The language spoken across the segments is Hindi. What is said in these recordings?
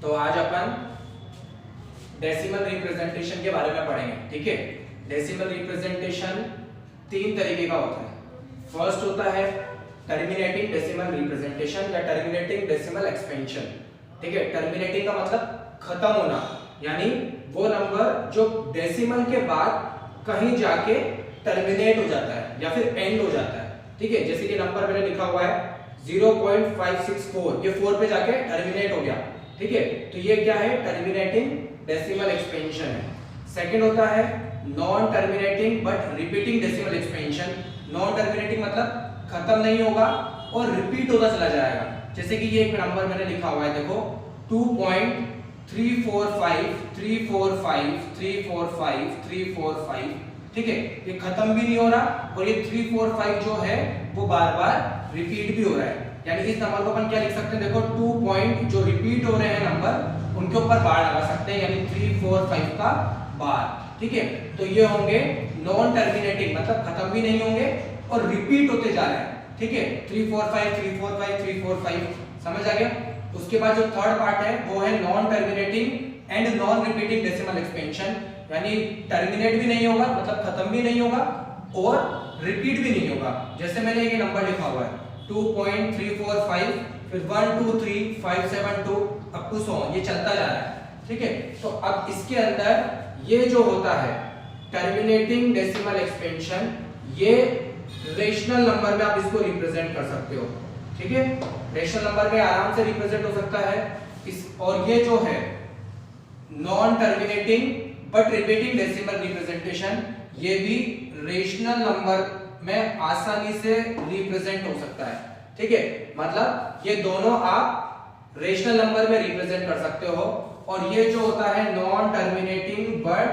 तो आज अपन डेसिमल रिप्रेजेंटेशन के बारे में पढ़ेंगे। ठीक है, डेसिमल रिप्रेजेंटेशन तीन तरीके का होता है। फर्स्ट होता है टर्मिनेटिंग डेसिमल रिप्रेजेंटेशन या टर्मिनेटिंग डेसिमल एक्सपेंशन। ठीक है, टर्मिनेटिंग का मतलब खत्म होना, यानी वो नंबर जो डेसिमल के बाद कहीं जाके टर्मिनेट हो जाता है या फिर एंड हो जाता है। ठीक है, जैसे कि नंबर मैंने लिखा हुआ है 0.564, ये 4 पे जाके टर्मिनेट हो गया। ठीक है, तो ये क्या है? टर्मिनेटिंग डेसिमल एक्सपेंशन है। सेकंड होता है non terminating but repeating decimal expansion. Non terminating मतलब खत्म नहीं होगा और रिपीट होता चला जाएगा। जैसे कि ये एक नंबर मैंने लिखा हुआ है, देखो 2.345 ठीक है, ये खत्म भी नहीं हो रहा और ये 345 जो है वो बार बार रिपीट भी हो रहा है। यानी इस नंबर को अपन क्या लिख सकते हैं? देखो 2 पॉइंट जो रिपीट हो रहे हैं नंबर, उनके ऊपर बार लगा सकते हैं, यानी 345 का बार। ठीक है, तो ये होंगे नॉन टर्मिनेटिंग, मतलब खत्म भी नहीं होंगे और रिपीट होते जा रहे हैं। ठीक है, 345 345 345, समझ आ गया? उसके बाद जो थर्ड पार्ट है वो है non terminating and non repeating decimal expansion, यानी टर्मिनेट भी नहीं होगा, मतलब खत्म भी नहीं होगा और रिपीट भी नहीं होगा। जैसे मैंने ये नंबर लिखा हुआ है 2.345, फिर 1 2 3 5 7 2 अप टू सो ऑन, ये चलता जा रहा है। ठीक है, तो अब इसके अंदर ये जो होता है टर्मिनेटिंग डेसिमल एक्सपेंशन, ये रेशनल नंबर में आप इसको रिप्रेजेंट कर सकते हो। ठीक है, रेशनल नंबर में आराम से रिप्रेजेंट हो सकता है इस, और ये जो है non terminating but repeating decimal representation, ये भी रेशनल नंबर में आसानी से रिप्रेजेंट हो सकता है। ठीक है, मतलब ये दोनों आप रेशनल नंबर में रिप्रेजेंट कर सकते हो। और ये जो होता है non terminating but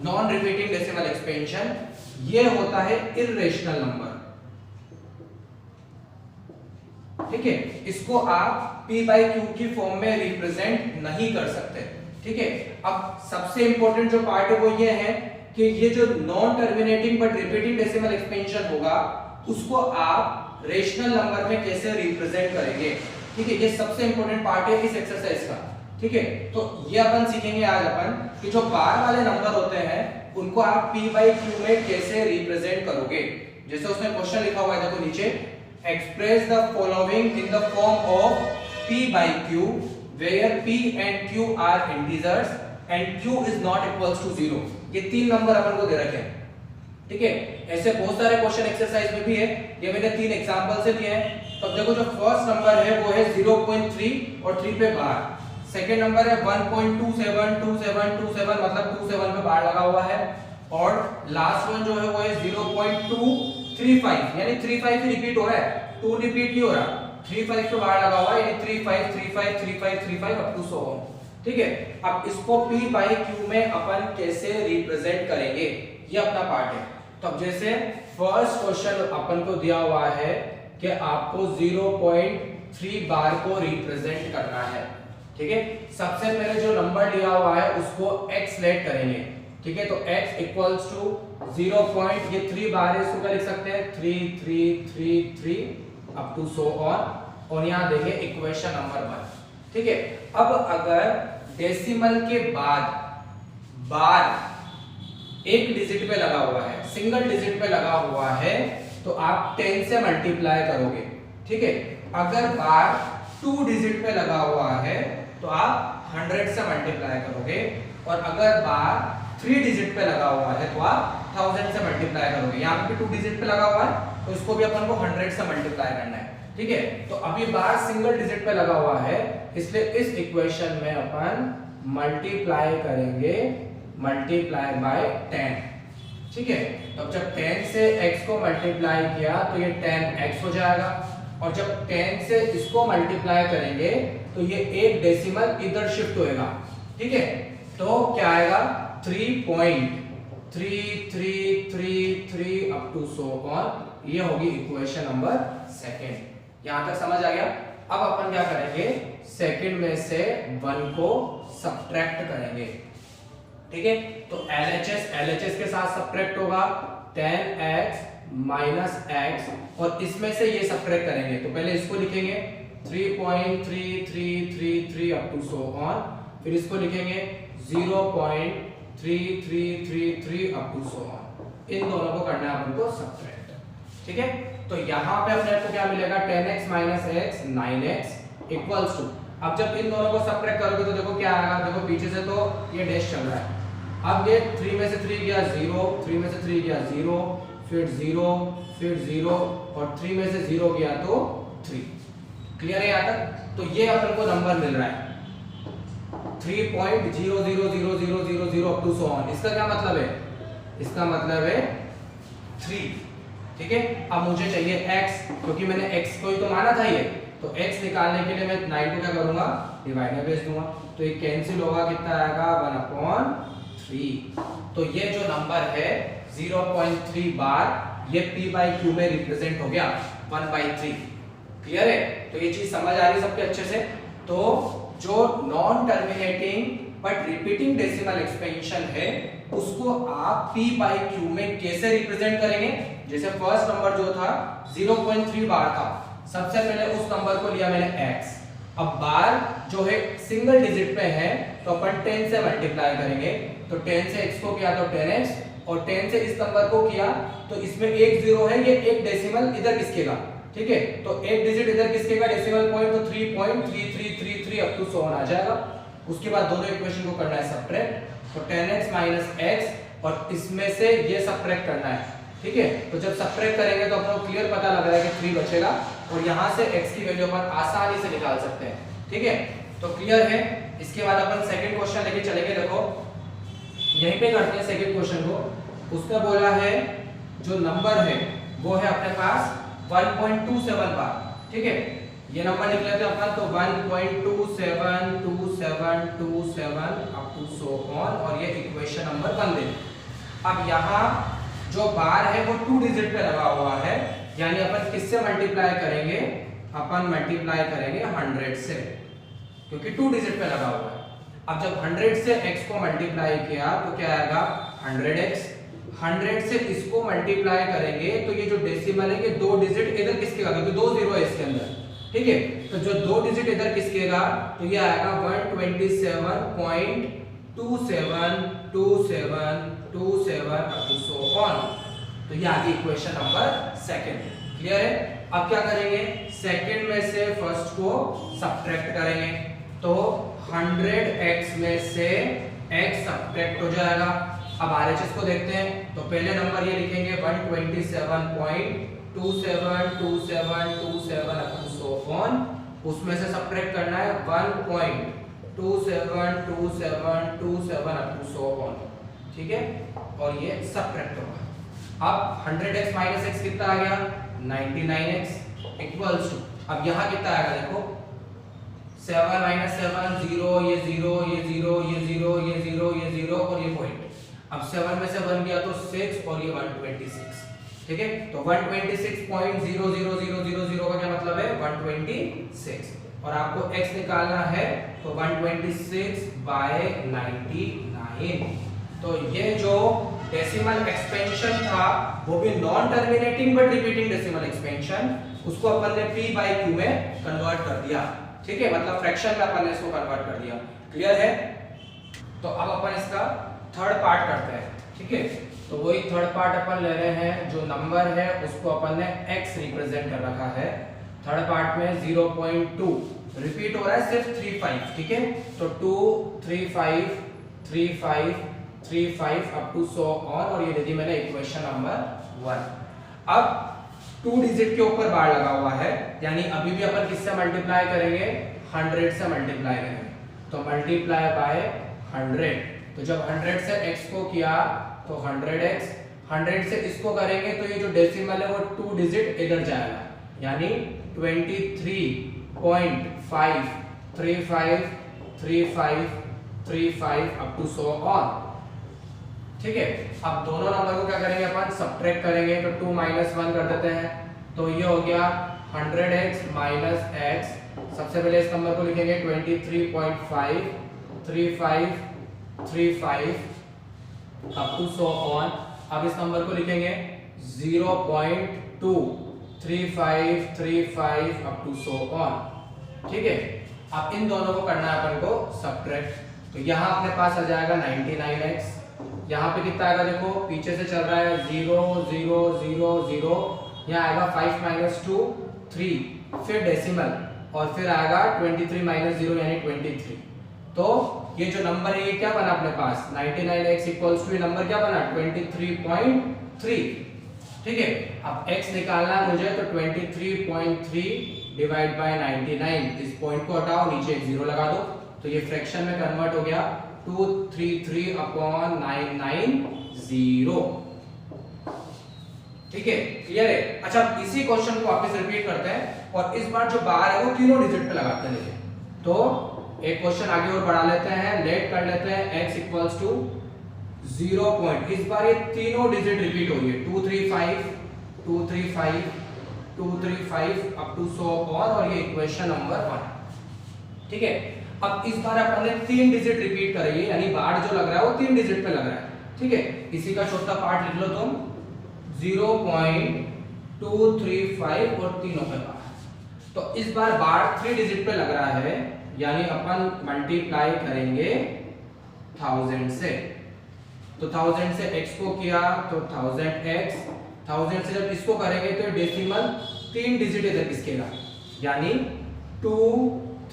non repeating decimal expansion, ये होता है इर्रेशनल नंबर। ठीक है, इसको आप p by q की फॉर्म में रिप्रेजेंट नहीं कर सकते। ठीक है, अब सबसे इंपॉर्टेंट जो पार्ट है वो ये है कि ये जो non terminating but repeating decimal expansion होगा, उसको आप रेशनल नंबर में कैसे रिप्रेजेंट करेंगे। ठीक है, ये सबसे इंपॉर्टेंट पार्ट है इस एक्सरसाइज का। ठीक है, तो ये अपन सीखेंगे आज अपन कि जो बार वाले नंबर होते हैं उनको आप p by q में कैसे रिप्रेजेंट करोगे। जैसे उसने क्वेश्चन लिखा हुआ है, देखो नीचे, express the following in the form of p by q where p and q are integers and q is not equals to 0। ये तीन नंबर अपन को दे रखे हैं। ठीक है, ऐसे बहुत सारे क्वेश्चन एक्सरसाइज में भी है, ये मैंने तीन एग्जांपल से दिए हैं। तो देखो जो फर्स्ट नंबर है वो है 0.3 और 3 पे बार। सेकंड नंबर है 1.272727, मतलब 27 पे बार लगा हुआ है। और लास्ट वन जो है वो है 0.235, यानी 35 ही रिपीट हो रहा है, 2 रिपीट नहीं हो रहा, 35 पे बार लगा हुआ है, यानी 35 35 35 35 अप टू सो ऑन। ठीक है, अब इसको p by q में अपन कैसे रिप्रेजेंट करेंगे, ये अपना पार्ट है। तो अब जैसे फर्स्ट क्वेश्चन अपन को दिया हुआ है कि आपको 0.3 बार को रिप्रेजेंट करना है। ठीक है, सबसे पहले जो नंबर दिया हुआ है उसको x लेट करेंगे। ठीक है, तो x इक्वल्स टू 0. ये 3 बार है, इसको क्या लिख सकते हैं? 3 3 3 3 अप टू सो ऑन। और यहां देखें इक्वेशन नंबर 1। ठीक है, अब अगर डेसिमल के बाद बार एक डिजिट पे लगा हुआ है, सिंगल डिजिट पे लगा हुआ है, तो आप 10 से मल्टीप्लाई करोगे। ठीक है, अगर बार 2 डिजिट पे लगा हुआ है तो आप 100 से मल्टीप्लाई करोगे, और अगर बार 3 डिजिट पे लगा हुआ है तो आप 1000 से मल्टीप्लाई करोगे। यहाँ पे 2 डिजिट पे लगा हुआ है तो इसको भी अपन को 100 से मल्टीप्लाई करना है। ठीक है, तो अभी बार सिंगल डिजिट पे लगा हुआ है, इसलिए इस इक्वेशन में अपन मल्टीप्लाई करेंगे, मल्टीप्लाई बाय 10। ठीक है, तो जब 10 से x को मल्टीप्लाई किया तो ये 10x हो जाएगा, और जब 10 से इसको मल्टीप्लाई करेंगे तो ये एक डेसिमल इधर शिफ्ट होएगा। ठीक है, तो क्या आएगा? 3.3333 अप टू सो ऑन। ये होगी इक्वेशन नंबर सेकंड। यहां तक समझ आ गया? अब अपन क्या करेंगे? सेकंड में से 1 को सब्ट्रैक्ट करेंगे। ठीक है, तो LHS के साथ सब्ट्रैक्ट होगा 10x माइनस x, और इसमें से ये सब्ट्रैक्ट करेंगे। तो पहले इसको लिखेंगे 3.3333 अप टू सो ऑन, फिर इसको लिखेंगे 0.3333 अप टू सो ऑन। इन दोनों को करना है अपन को सब्ट्रैक्ट, ठीक है। तो यहाँ पे अपने को क्या मिलेगा, 10x - x 9x equals to, अब जब इन दोनों को सब्ट्रैक्ट करोगे तो देखो क्या आएगा, देखो पीछे से तो ये डैश चल रहा है, अब ये 3 में से 3 गया 0, 3 में से 3 गया 0, फिर 0, फिर 0 और 3 में से 0 गया तो 3। क्लियर है यहाँ तक? तो ये अपन को नंबर मिल रहा है 3.000000 अप टू सो ऑन। इसका क्या मतलब है, इसका मतलब है 3, ठीक है। अब मुझे चाहिए x, क्योंकि मैंने x को ही तो माना था ये, तो x निकालने के लिए मैं 9 को क्या करूंगा, डिवाइड में भेज दूंगा, तो ये कैंसिल होगा, कितना आएगा 1/3। तो ये जो नंबर है 0.3 बार, ये p/q में रिप्रेजेंट हो गया 1/3। क्लियर है? तो ये चीज समझ आ रही सबके अच्छे से। तो जो non terminating but repeating decimal expansion है उसको आप p/q में कैसे रिप्रेजेंट करेंगे, जैसे फर्स्ट नंबर जो था 0.3 बार था, सबसे पहले उस नंबर को लिया मैंने x, अब बार जो है सिंगल डिजिट पे है तो अपन 10 से मल्टीप्लाई करेंगे, तो 10 से x को किया तो 10x और 10 से इस नंबर को किया तो इसमें एक 0 है, ये एक डेसिमल इधर किसकेगा, ठीक है, तो एक डिजिट इधर किसकेगा डेसिमल पॉइंट, तो 3.3333 अप टू सो ऑन आ जाएगा। उसके बाद दोनों इक्वेशन को करना है सब्ट्रैक्ट, तो 10x - x और इसमें से ये सब्ट्रैक्ट करना है, ठीक है। तो जब सब्ट्रैक्ट करेंगे तो अपने को क्लियर पता लग रहा है कि 3 बचेगा और यहां से x की वैल्यू अपन आसानी से निकाल सकते हैं, ठीक है। तो क्लियर है। इसके बाद अपन सेकंड क्वेश्चन लेके चलेंगे। देखो यहीं पे करते हैं सेकंड क्वेश्चन को। उसका बोला है जो नंबर है वो है अपने पास 1.27 बार, ठीक है। ये नंबर लिख लेते हैं अपन, तो 1.272727 अप टू सो ऑन और ये इक्वेशन नंबर 1 दे। अब यहाँ जो बार है वो 2 डिजिट पे लगा हुआ है, यानी अपन किससे मल्टीप्लाई करेंगे, अपन मल्टीप्लाई करेंगे 100 से, क्योंकि 2 डिजिट पे लगा हुआ है। अब जब 100 से x को मल्टीप्लाई किया तो क्या आएगा 100x, 100 से इसको मल्टीप्लाई करेंगे तो ये जो डेसिमल है ये 2 डिजिट इधर किसकेगा, क्योंकि 2 0 है इसके अंदर, ठीक है। तो जो 2 डिजिट इधर किसकेगा तो ये आएगा 127.272727 अप टू सो ऑन। तो ये आ गई इक्वेशन नंबर 2। क्लियर है? अब क्या करेंगे, सेकंड में से फर्स्ट को सब्ट्रैक्ट करेंगे, तो 100x में से x सब्ट्रैक्ट हो जाएगा। अब RHS को देखते हैं, तो पहले नंबर ये लिखेंगे 127.272727 अप टू सो ऑन, उसमें से सब्ट्रैक्ट करना है 1.272727 अप टू सो ऑन, ठीक है, और ये सब्ट्रैक्ट होगा। अब 100x - x कितना आ गया 99x इक्वल्स टू, अब यहाँ कितना आएगा देखो 7 - 7 0, ये 0, ये 0, ये 0, ये 0, ये 0 और ये पॉइंट। अब 7 में से 1 गया तो 6 और ये 126, ठीक है। तो 126.00000 का क्या मतलब है 126, और आपको x निकालना है तो 126/99। तो ये जो डेसिमल एक्सपेंशन था वो भी non terminating but repeating decimal expansion, उसको अपन ने p/q में कन्वर्ट कर दिया, ठीक है, मतलब फ्रैक्शन में अपन ने इसको कन्वर्ट कर दिया। क्लियर है? तो अब अपन इसका थर्ड पार्ट करते हैं, ठीक है। तो वही थर्ड पार्ट अपन ले रहे हैं, जो नंबर है उसको अपन ने x रिप्रेजेंट कर रखा है। थर्ड पार्ट में 0.2 रिपीट हो रहा है सिर्फ 35, ठीक है। तो 2 3 5 3 5 3 5 अप टू सो ऑन, और ये दे दी मैंने इक्वेशन नंबर 1। अब 2 डिजिट के ऊपर बार लगा हुआ है, यानी अभी भी अपन किससे मल्टीप्लाई करेंगे 100 से मल्टीप्लाई करेंगे, तो मल्टीप्लाई बाय 100। तो जब 100 से x को किया तो 100x, 100 से इसको करेंगे तो ये जो डेसिमल है वो 2 डिजिट इधर जाएगा, यानी 23.5353535 अप टू सो ऑन, ठीक है। अब दोनों नंबर को क्या करेंगे अपन सब्ट्रैक्ट करेंगे, तो 2 - 1 कर देते हैं, तो ये हो गया 100x - x। सबसे पहले इस नंबर को लिखेंगे 23.53535 अप टू सो ऑन। अब इस नंबर को लिखेंगे 0.23535 अप टू सो ऑन, ठीक है। अब इन दोनों को करना है अपन को सब्ट्रैक्ट। तो यहाँ अपने पास आ जाएगा 99x, यहाँ पे कितना आएगा देखो, पीछे से चल रहा है 0 0 0 0, यहाँ आएगा 5 माइनस 2 3, फिर डेसिमल, और फिर आएगा 23 माइनस 0 यानी 23। तो ये जो नंबर है ये क्या बना अपने पास, 99x इक्वल्स टू नंबर क्या बना 23.3। ठीक है। अब x निकालना है मुझे, तो 23.3 डिवाइड बाय 99, इस पॉइंट को हटाओ, नीचे एक जीरो लगा दो, तो ये फ्रैक्शन में कन्वर्ट हो गया 233 अपॉन 990। ठीक है, क्लियर है। अच्छा, इसी क्वेश्चन को वापस रिपीट करते हैं और इस बार जो बार है वो तीनों डिजिट पे लगाते हैं। तो एक क्वेश्चन आगे और बढ़ा लेते हैं, लेट कर लेते हैं x इक्वल्स टू 0 पॉइंट, इस बार ये तीनों डिजिट रिपीट हो रही है, 235 235 235 अप टू सो ऑन, और ये इक्वेशन नंबर 1। ठीक है। अब इस बार अपन ने तीन डिजिट रिपीट करी है, यानी बार जो लग रहा है वो तीन डिजिट पे लग रहा है। ठीक है, इसी का छोटा पार्ट लिख लो तुम, 0.235 और तीनों पे बार। तो इस बार बार 3 डिजिट पे लग रहा है, यानी अपन मल्टीप्लाई करेंगे 1000 से। तो 1000 से x को किया तो 1000x, 1000 से जब इसको करेंगे तो डेसिमल 3 डिजिट इधर किसकेगा, यानी 2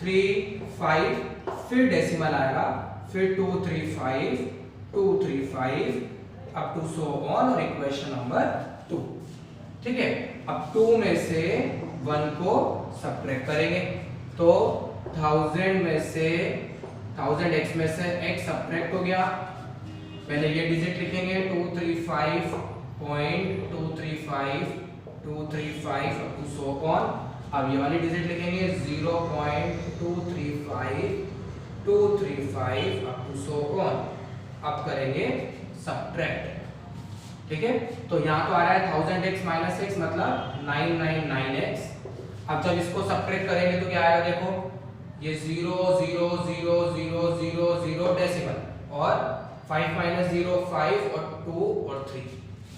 3 5, फिर डेसिमल आएगा, फिर 235 235 अप टू सो ऑन, और इक्वेशन नंबर 2। ठीक है। अब 2 में से 1 को सब्ट्रैक्ट करेंगे, तो 1000 में से 1000x में से x सब्ट्रैक्ट हो गया, पहले ये डिजिट लिखेंगे 235.235 235 अप टू सो ऑन। अब ये वाली डिजिट लिखेंगे 0.235 235 अप टू सो ऑन। अब करेंगे सब्ट्रैक्ट। ठीक है, तो यहाँ तो आ रहा है 1000x माइनस x मतलब 999x। अब जब इसको सब्ट्रैक्ट करेंगे तो क्या आएगा देखो, ये 0 0 0 0 0 0 डेसिमल, और 5 माइनस 0 5 और 2 और 3।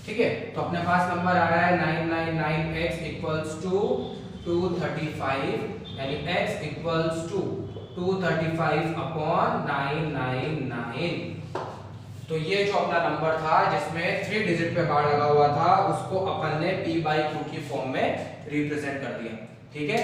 ठीक है, तो अपने पास नंबर आ रहा है 999x इक्वल्स टू 235, यानी x इक्वल्स टू 235 अपॉन 999। तो ये जो अपना नंबर था जिसमें 3 डिजिट पे बार लगा हुआ था, उसको अपन ने p/q की फॉर्म में रिप्रेजेंट कर दिया। ठीक है।